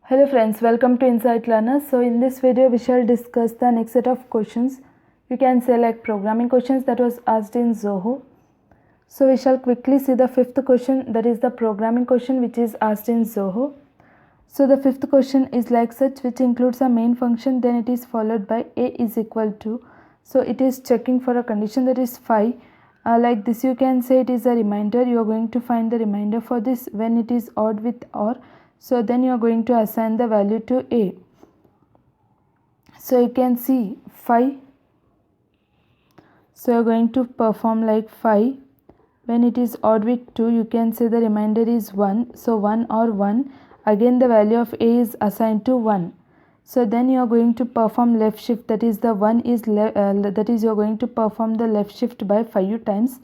Hello friends, welcome to Insight Learner. So in this video we shall discuss the next set of questions. You can say like programming questions that was asked in Zoho. So we shall quickly see the fifth question, that is the programming question which is asked in Zoho. So the fifth question is like such, which includes a main function, then it is followed by a is equal to. So it is checking for a condition, that is phi. Like this you can say it is a reminder. You are going to find the remainder for this when it is odd with or. So then you are going to assign the value to a. So you can see phi. So you are going to perform like phi. When it is odd with 2, you can say the remainder is 1. So 1 or 1. Again the value of a is assigned to 1. So then you are going to perform left shift, that is the 1 is that is you are going to perform the left shift by 5 times.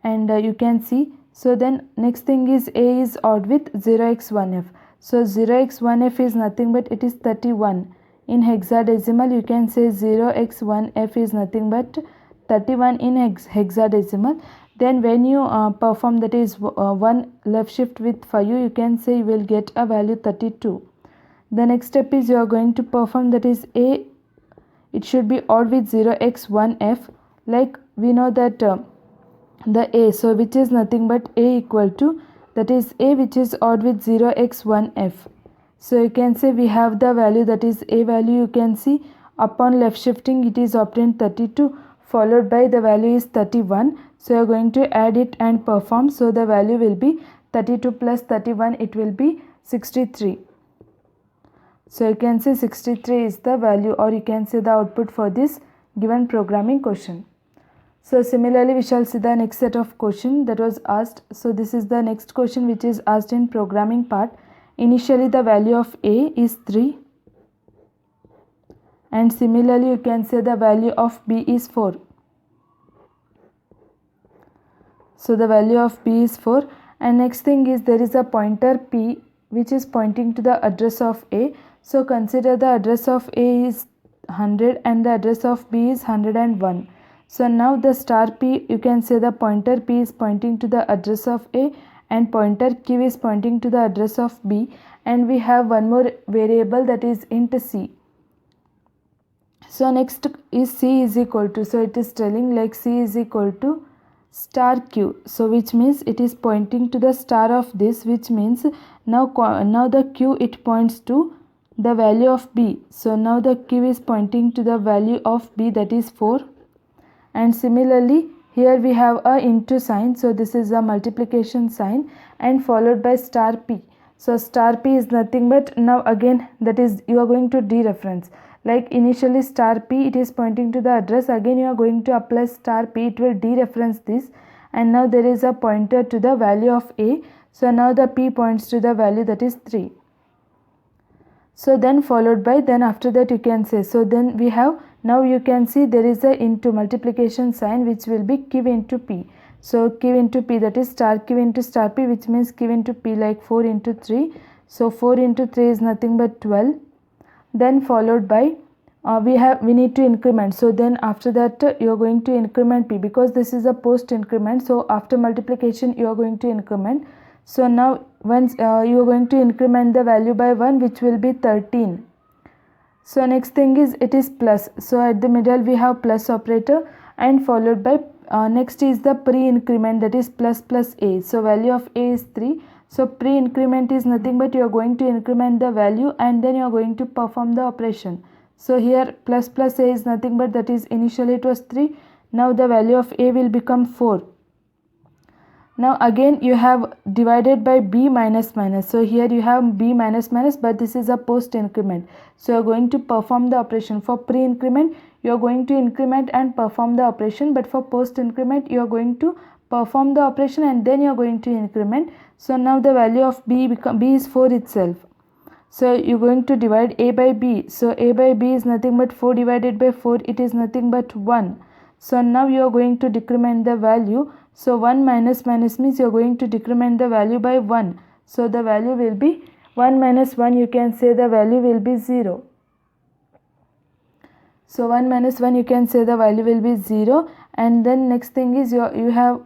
And you can see, so then next thing is a is odd with 0x1f. So 0x1f is nothing but it is 31. In hexadecimal you can say 0x1f is nothing but 31 in hexadecimal. Then when you perform, that is 1 left shift with 5, you can say you will get a value 32. The next step is you are going to perform, that is a, it should be odd with 0x1f. Like we know that the a, so which is nothing but a equal to, that is a which is odd with 0x1f. So you can say we have the value, that is a value. You can see upon left shifting it is obtained 32 followed by the value is 31. So you are going to add it and perform. So the value will be 32 plus 31, it will be 63. So you can say 63 is the value, or you can say the output for this given programming question. So similarly we shall see the next set of question that was asked. So this is the next question which is asked in programming part. Initially the value of a is 3, and similarly you can say the value of b is 4. So the value of b is 4, and next thing is there is a pointer p which is pointing to the address of a. So consider the address of a is 100 and the address of b is 101. So now the star p, you can say the pointer p is pointing to the address of a and pointer q is pointing to the address of b, and we have one more variable, that is int c. So next is c is equal to, so it is telling like c is equal to star q. So which means it is pointing to the star of this, which means now the q it points to the value of b. So now the q is pointing to the value of b, that is 4. And similarly here we have a into sign, so this is a multiplication sign, and followed by star p. So star p is nothing but, now again that is you are going to dereference. Like initially star p it is pointing to the address, again you are going to apply star p, it will dereference this, and now there is a pointer to the value of a. So now the p points to the value, that is 3. So then followed by, then after that you can say, so then we have, now you can see there is a into multiplication sign which will be q into p. So q into p, that is star q into star p, which means q into p, like 4 into 3. So 4 into 3 is nothing but 12. Then followed by we need to increment. So then after that you are going to increment p, because this is a post increment. So after multiplication you are going to increment. So now once you are going to increment the value by 1, which will be 13. So next thing is it is plus. So at the middle we have plus operator, and followed by next is the pre-increment, that is plus plus a. So value of a is 3. So pre-increment is nothing but you are going to increment the value and then you are going to perform the operation. So here plus plus a is nothing but, that is initially it was 3. Now the value of a will become 4. Now again you have divided by b minus minus. So here you have b minus minus, but this is a post increment. So you are going to perform the operation. For pre increment you are going to increment and perform the operation, but for post increment you are going to perform the operation and then you are going to increment. So now the value of b is 4 itself. So you are going to divide a by b. So a by b is nothing but 4 divided by 4, it is nothing but 1. So now you are going to decrement the value. So 1 minus minus means you are going to decrement the value by 1. So the value will be 1 minus 1, you can say the value will be 0. So 1 minus 1, you can say the value will be 0. And then next thing is you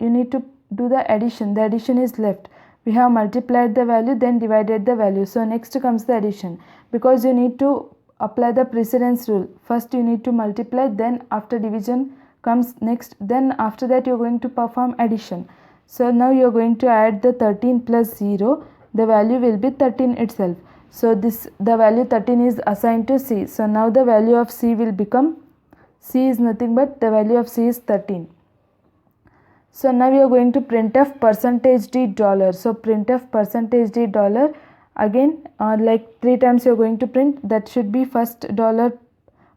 need to do the addition. The addition is left. we have multiplied the value, then divided the value. So next comes the addition, because you need to apply the precedence rule. First you need to multiply, then after division comes next, then after that you are going to perform addition. So now you are going to add the 13 plus 0, the value will be 13 itself. So the value 13 is assigned to C. So now the value of C will become, C is nothing but the value of C is 13. So now we are going to printf percentage d dollar. So printf percentage d dollar, again like 3 times you are going to print. That should be first dollar,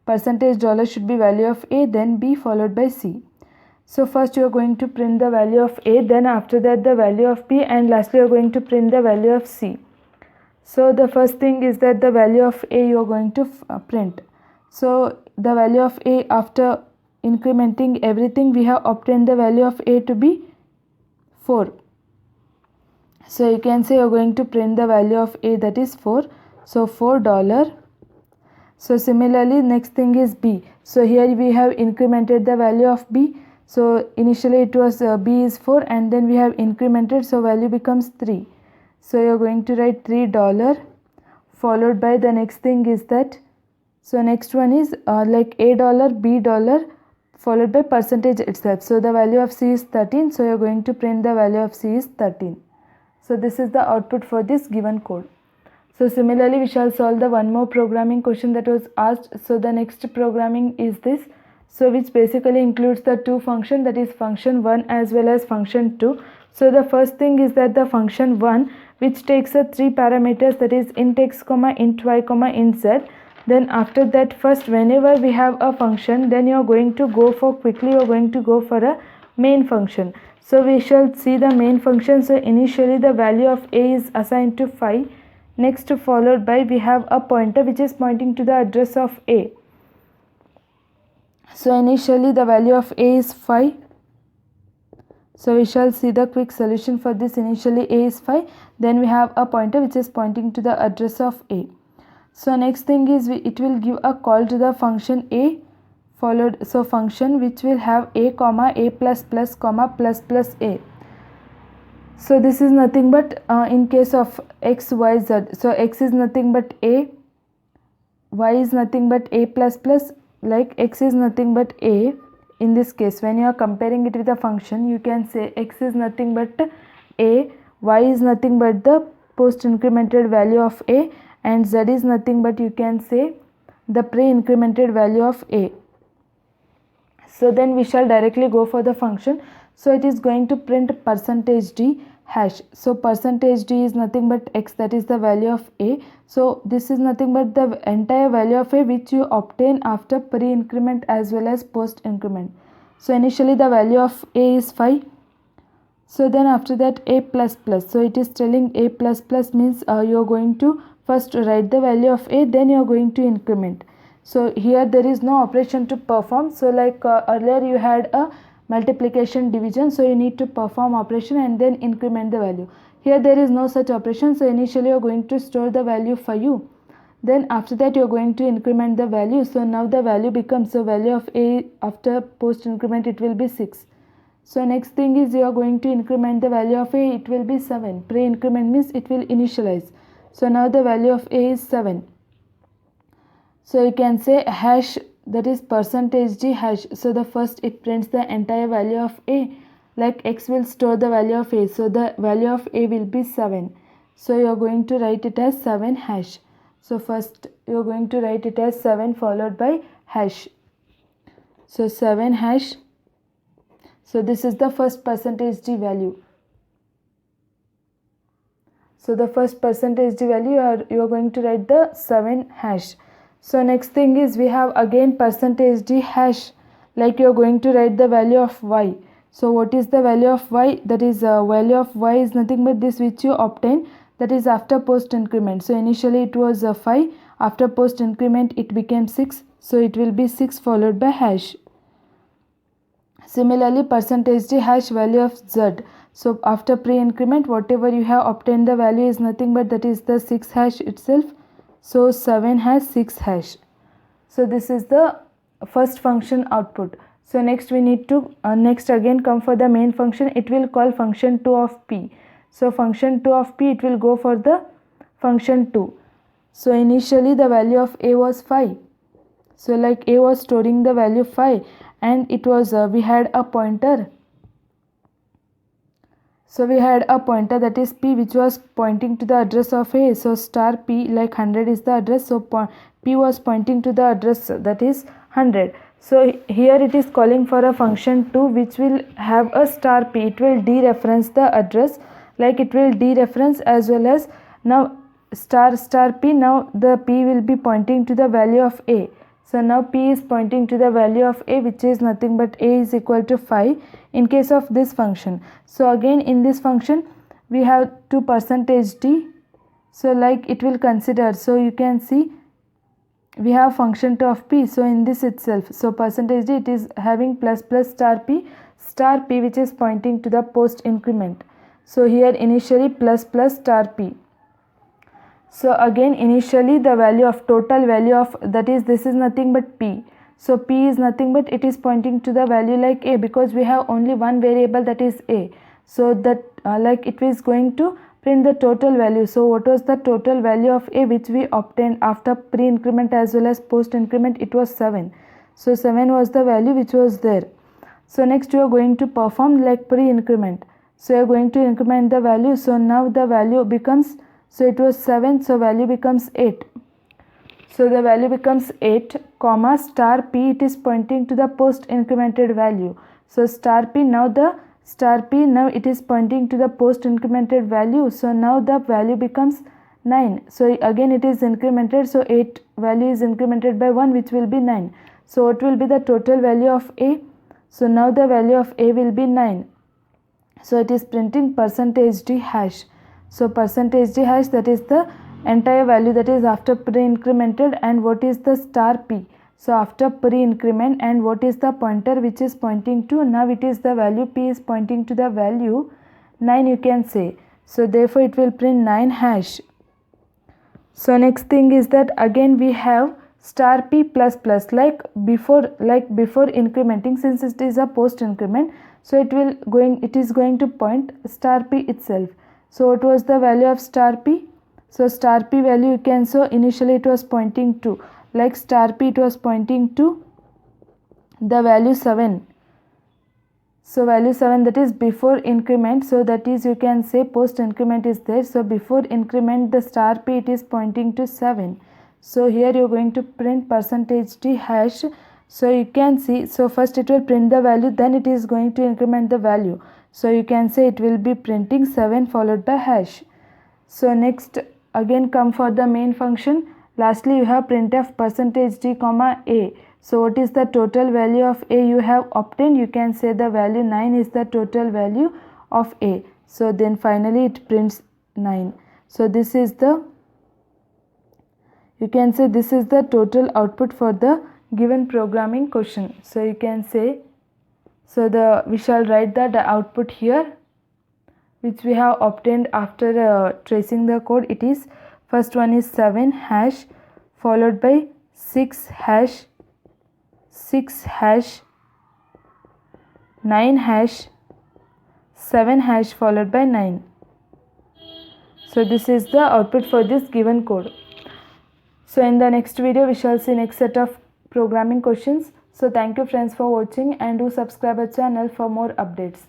percentage dollar should be value of A, then B, followed by C. So first you are going to print the value of A, then after that the value of B, and lastly you are going to print the value of C. So the first thing is that the value of A you are going to print. So the value of A, after incrementing everything, we have obtained the value of A to be 4. So you can say you are going to print the value of A, that is 4. So $4. So similarly next thing is B. So here we have incremented the value of B. So initially it was B is 4, and then we have incremented, so value becomes 3. So you are going to write $3, followed by the next thing is that, so next one is like A dollar, B dollar, followed by percentage itself. So the value of C is 13. So you are going to print the value of C is 13. So this is the output for this given code. So similarly we shall solve the one more programming question that was asked. So the next programming is this. So which basically includes the two functions, that is function 1 as well as function 2. So the first thing is that the function 1, which takes a 3 parameters, that is int x, int y, int z. Then after that, first whenever we have a function, then you are going to go for quickly, you are going to go for a main function. So we shall see the main function. So initially the value of A is assigned to 5. Next followed by we have a pointer which is pointing to the address of A. So initially the value of A is 5. So we shall see the quick solution for this. Initially A is 5. Then we have a pointer which is pointing to the address of A. So next thing is it will give a call to the function A, followed, so function which will have A comma A plus plus comma plus plus A. So this is nothing but in case of x, y, z. So x is nothing but A, y is nothing but A plus plus, like x is nothing but A. In this case, when you are comparing it with a function, you can say x is nothing but A, y is nothing but the post incremented value of A, and z is nothing but, you can say, the pre-incremented value of A. So then we shall directly go for the function. So it is going to print percentage d hash. So percentage d is nothing but x, that is the value of A. So this is nothing but the entire value of A which you obtain after pre-increment as well as post-increment. So initially the value of A is 5. So then after that A plus plus. So it is telling A plus plus means you are going to first write the value of A, then you are going to increment. So here there is no operation to perform. So like earlier you had a multiplication division, so you need to perform operation and then increment the value. Here there is no such operation. So initially you are going to store the value for you, then after that you are going to increment the value. So now the value becomes, so value of A after post increment it will be 6. So next thing is you are going to increment the value of A, it will be 7. Pre-increment means it will initialize. So now the value of A is 7. So you can say hash, that is percentage d hash. So the first it prints the entire value of A, like x will store the value of A. So the value of A will be 7. So you are going to write it as 7 hash. So first you are going to write it as 7 followed by hash. So 7 hash. So this is the first percentage d value. So the first percentage d value you are going to write the 7 hash. So next thing is we have again percentage d hash, like you are going to write the value of y. So what is the value of y? That is value of y is nothing but this which you obtain, that is after post increment. So initially it was 5, after post increment it became 6. So it will be 6 followed by hash. Similarly percentage d hash value of z. So after pre-increment whatever you have obtained the value is nothing but that is the 6 hash itself. So 7 has 6 hash. So this is the first function output. So next we need to next again come for the main function. It will call function 2 of p. So function 2 of p, it will go for the function 2. So initially the value of a was 5. So like a was storing the value 5 and it was we had a pointer. So we had a pointer that is p which was pointing to the address of a. So star p, like 100 is the address, so p was pointing to the address that is 100. So here it is calling for a function 2 which will have a star p. It will dereference the address, like it will dereference as well as now star p. Now the p will be pointing to the value of a. So now p is pointing to the value of a, which is nothing but a is equal to 5 in case of this function. So again in this function we have to %d. So like it will consider, so you can see we have function 2 of p. So in this itself, so %d, it is having plus star p which is pointing to the post increment. So here initially plus star p. So again initially the value of total value of, that is, this is nothing but p. So p is nothing but it is pointing to the value like a, because we have only one variable that is a. So that like it is going to print the total value. So what was the total value of a which we obtained after pre-increment as well as post-increment? It was 7. So 7 was the value which was there. So next you are going to perform like pre-increment. So you are going to increment the value. So now the value becomes, so it was 7, so value becomes 8. So the value becomes 8, comma star p, it is pointing to the post incremented value. So star p, now the star p, now it is pointing to the post incremented value. So now the value becomes 9. So again it is incremented, so 8 value is incremented by 1 which will be 9. So what will be the total value of a? So now the value of a will be 9. So it is printing %d hash. So %d hash, that is the entire value that is after pre-incremented, and what is the star p. So after pre-increment, and what is the pointer which is pointing to, now it is the value p is pointing to the value 9, you can say. So therefore it will print 9 hash. So next thing is that again we have star p plus like before incrementing, since it is a post increment, so it is going to point star p itself. So what was the value of star p? So star p value you can, so initially it was pointing to, like star p, it was pointing to the value 7. So value 7, that is before increment, so that is you can say post increment is there. So before increment the star p, it is pointing to 7. So here you are going to print %d hash. So you can see, so first it will print the value, then it is going to increment the value. So you can say it will be printing 7 followed by hash. So next again come for the main function. Lastly you have printf %d comma a. So what is the total value of a you have obtained? You can say the value 9 is the total value of a. So then finally it prints 9. So this is the, you can say this is the total output for the given programming question. So you can say, so we shall write the output here which we have obtained after tracing the code. It is, first one is 7 hash followed by 6 hash, 9 hash, 7 hash followed by 9. So this is the output for this given code. So in the next video we shall see next set of programming questions. So thank you friends for watching, and do subscribe our channel for more updates.